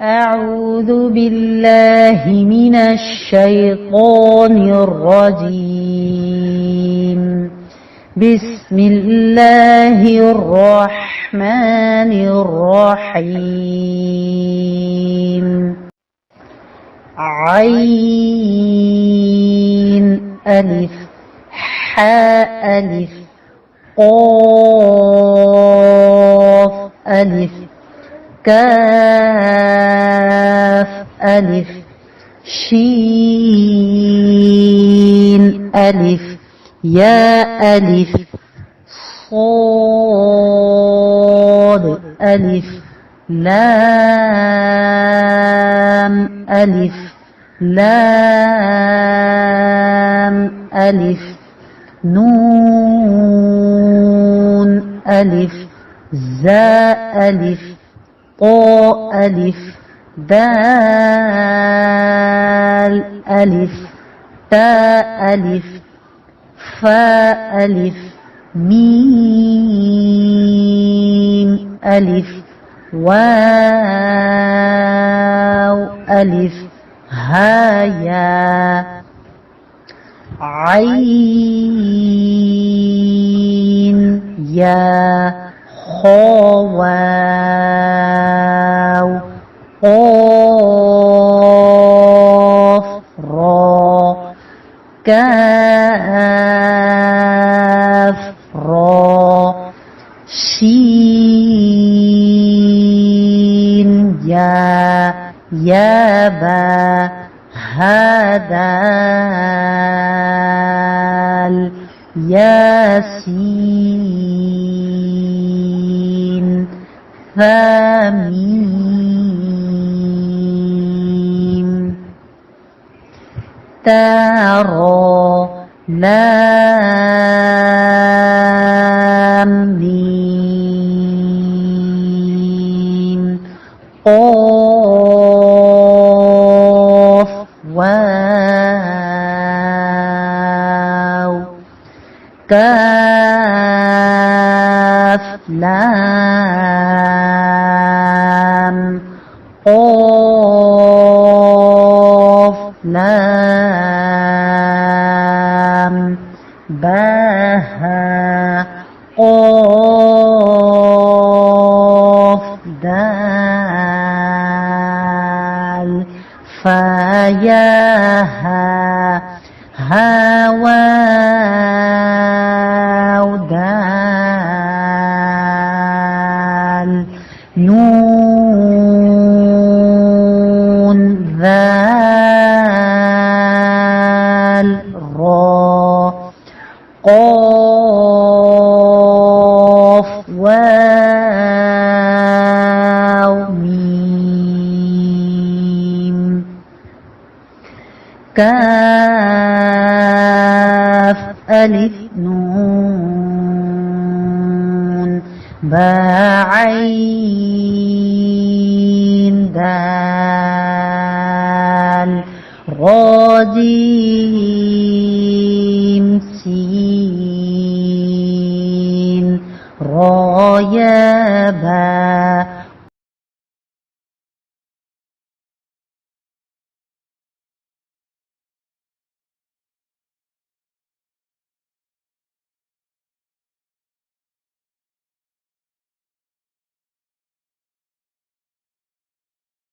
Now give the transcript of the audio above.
أعوذ بالله من الشيطان الرجيم. بسم الله الرحمن الرحيم. عين ألف حاء ألف قاف ألف كاف ألف شين ألف يا ألف صاد ألف لام ألف لام ألف نون ألف زاء ألف طاء ألف دال ألف تاء ألف فاء ألف ميم ألف واو ألف هايا عين يا خواو قاف را كاف را شين يا يابا هدال ياسين ثاميم تارى لام ميم قاف واو كاف لام قاف لام باها قاف دال فياها هاواو دال نون ذال را قاف واو ميم كاف ألف نون بعين دال را